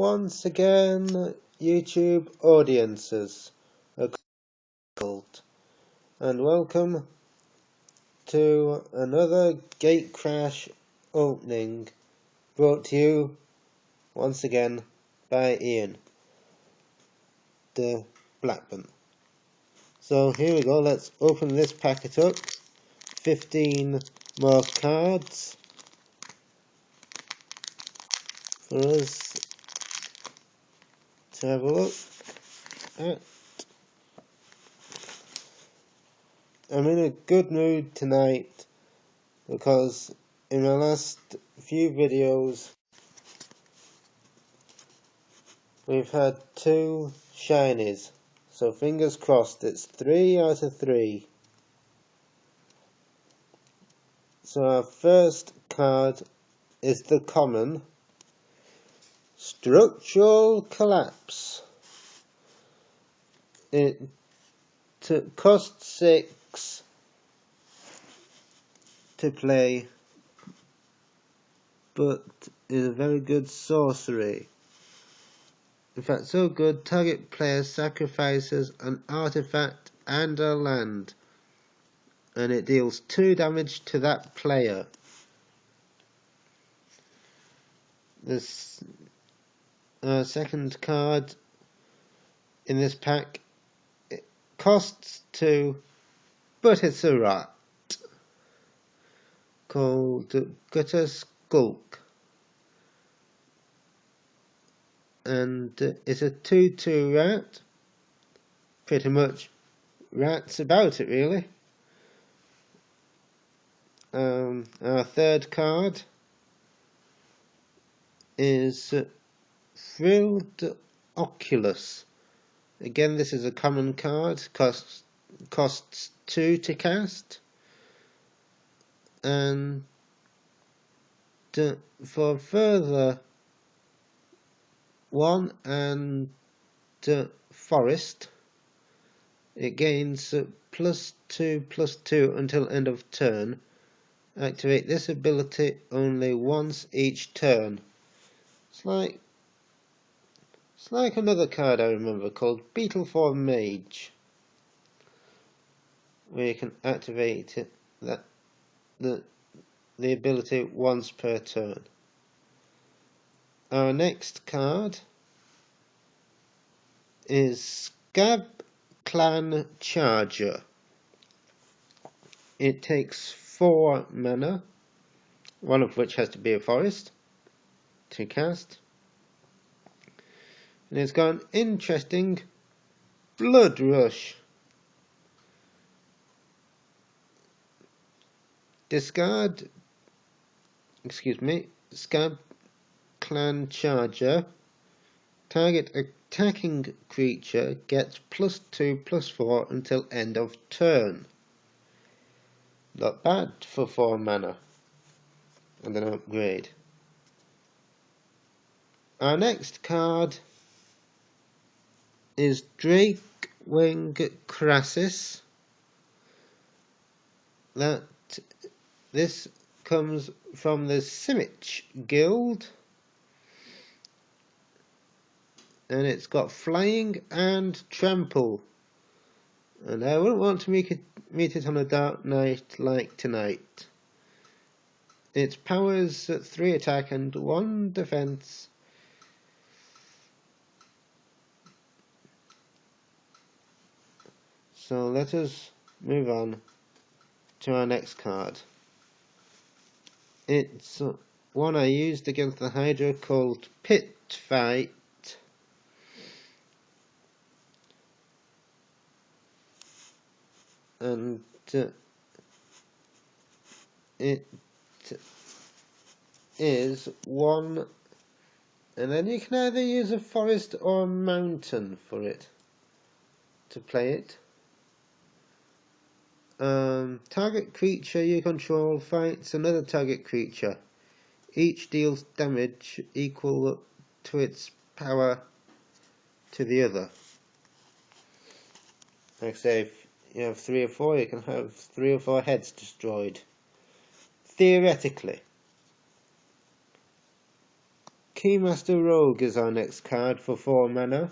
once again, YouTube audiences, and welcome to another Gatecrash opening, brought to you once again by Ian, the Blackburn. So here we go, let's open this packet up. 15 more cards for us to have a look at. I'm in a good mood tonight because in my last few videos we've had 2 shinies, so fingers crossed it's 3 out of 3. So our first card is the common Structural Collapse. It costs 6 to play, but is a very good sorcery. In fact, so good, target player sacrifices an artifact and a land, and it deals 2 damage to that player. This second card in this pack, it costs 2, but it's a rat, called Gutter Skulk, and it's a 2/2 rat. Pretty much rats about it, really. Our third card is Frilled Oculus. Again, this is a common card, costs 2 to cast, and for further 1 and forest, it gains +2/+2 until end of turn. Activate this ability only once each turn. It's like another card I remember called Beetle for Mage, where you can activate it, the ability once per turn. Our next card is Scab Clan Charger. It takes 4 mana, one of which has to be a forest, to cast. And it's got an interesting Blood Rush. Scab Clan Charger. Target attacking creature gets +2/+4 until end of turn. Not bad for 4 mana and an upgrade. Our next card is Drakewing Crassus. This comes from the Simic Guild, and it's got flying and trample, and I wouldn't want to meet it on a dark night like tonight. Its powers 3 attack and 1 defense. So let us move on to our next card. It's one I used against the Hydra called Pit Fight. And it is 1, and then you can either use a forest or a mountain for it to play it. Target creature you control fights another target creature. Each deals damage equal to its power to the other. Like say, if you have 3 or 4, you can have 3 or 4 heads destroyed. Theoretically. Keymaster Rogue is our next card for 4 mana.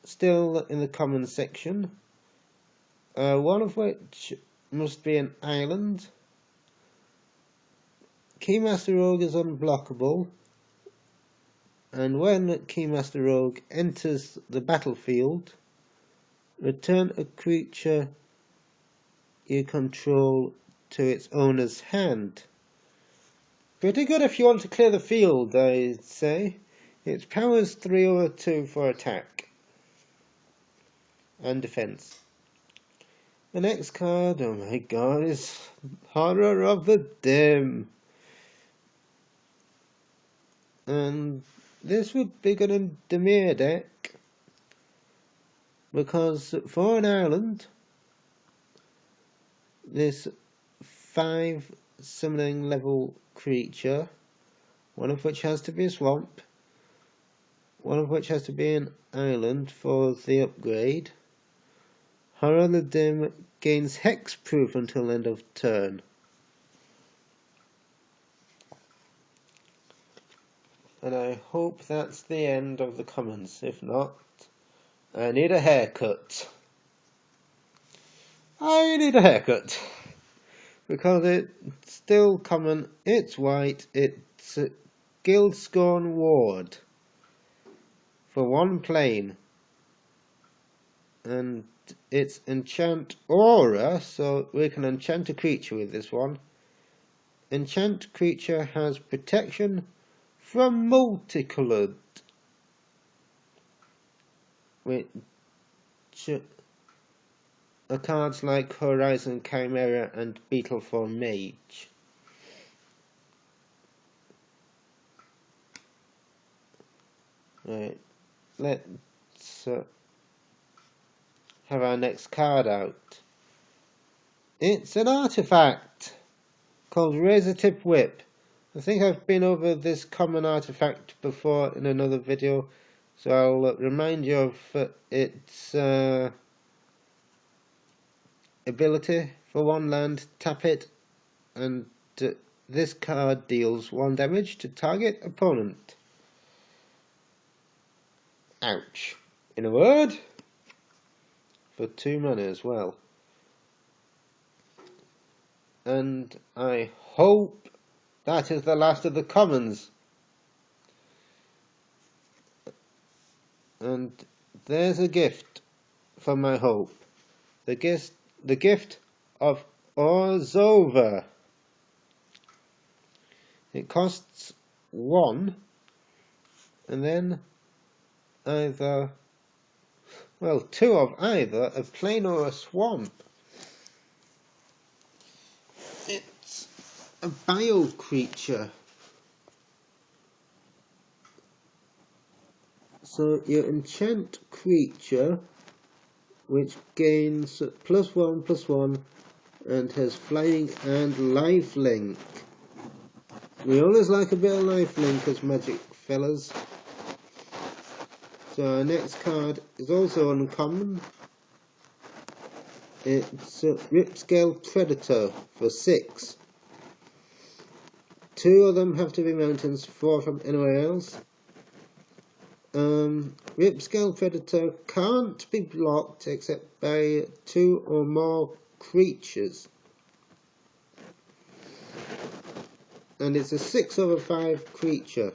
Still in the common section. One of which must be an island. Keymaster Rogue is unblockable, and when Keymaster Rogue enters the battlefield, return a creature you control to its owner's hand. Pretty good if you want to clear the field, I'd say. Its power is 3/2 for attack and defense. The next card, oh my god, is Horror of the Dim. And this would be good in Dimir deck, because for an island, this 5 summoning level creature, one of which has to be a swamp, one of which has to be an island for the upgrade. Horror of the Dim gains hexproof until end of turn. And I hope that's the end of the commons. If not, I need a haircut. I need a haircut. Because it's still common, it's white, it's a Guildscorn Ward. For 1 plane. And it's Enchant Aura, so we can enchant a creature with this one. Enchant creature has protection from multicoloured, which are cards like Horizon Chimera and Beetleform Mage. Right, let's have our next card out. It's an artifact called Razor Tip Whip. I think I've been over this common artifact before in another video, so I'll remind you of its ability. For 1 land, tap it, and this card deals 1 damage to target opponent. Ouch. In a word, for 2 mana as well. And I hope that is the last of the commons. And there's a gift for my hope. The gift of Orzova. It costs 1, and then either, well, 2 of either a plain or a swamp. It's a bio creature. So you enchant creature which gains +1/+1 and has flying and lifelink. We always like a bit of lifelink as magic fellas. So our next card is also uncommon. It's Ripscale Predator for 6. 2 of them have to be mountains, 4 from anywhere else. Ripscale Predator can't be blocked except by 2 or more creatures. And it's a 6/5 creature.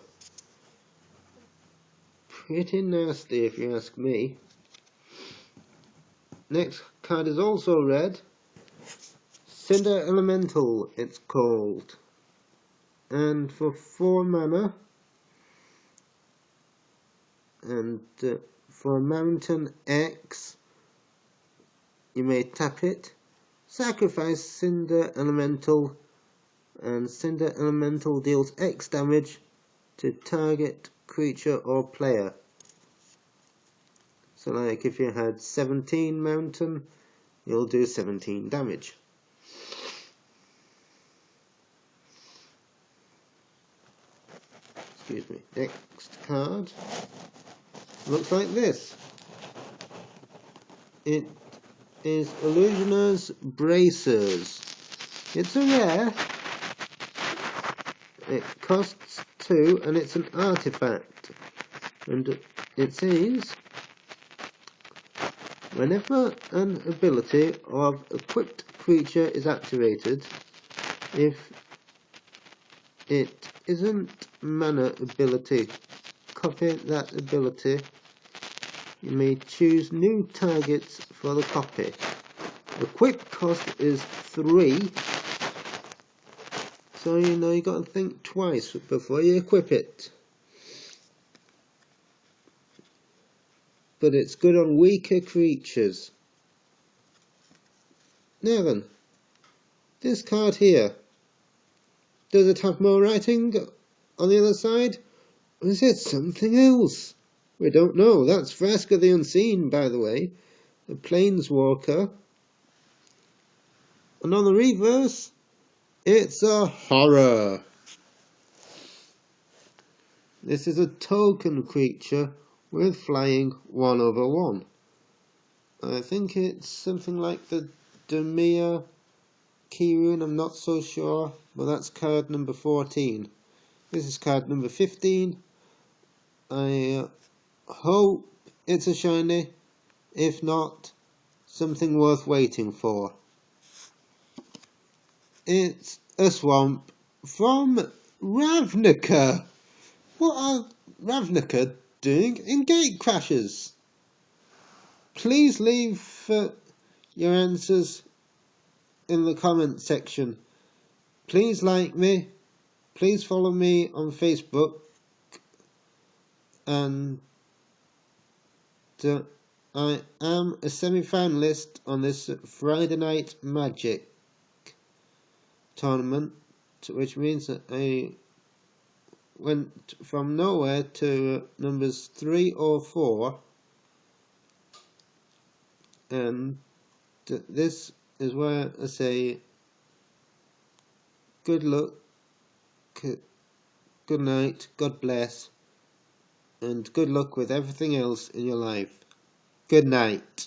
Pretty nasty if you ask me. Next card is also red. Cinder Elemental it's called. And for 4 mana, and for Mountain X, you may tap it, sacrifice Cinder Elemental, and Cinder Elemental deals X damage to target creature or player. So like if you had 17 mountain, you'll do 17 damage. Excuse me. Next card looks like this. It is Illusioner's Bracers. It's a rare. It costs 2, and it's an artifact. And it says, whenever an ability of equipped creature is activated, if it isn't mana ability, copy that ability. You may choose new targets for the copy. The quick cost is 3, so you know you got to think twice before you equip it. But it's good on weaker creatures. Now then, this card here, does it have more writing on the other side? Or is it something else? We don't know. That's Vraska the Unseen, by the way. The Planeswalker. And on the reverse, it's a horror. This is a token creature with flying 1/1. I think it's something like the Demir Keyrune, I'm not so sure, but that's card number 14. This is card number 15. I hope it's a shiny, if not, something worth waiting for. It's a swamp from Ravnica. What are Ravnica doing in Gatecrashers? Please leave your answers in the comment section. Please like me. Please follow me on Facebook. And I am a semi-finalist on this Friday Night Magic tournament, which means that I went from nowhere to numbers 3 or 4, and this is where I say good luck, good night, God bless, and good luck with everything else in your life. Good night.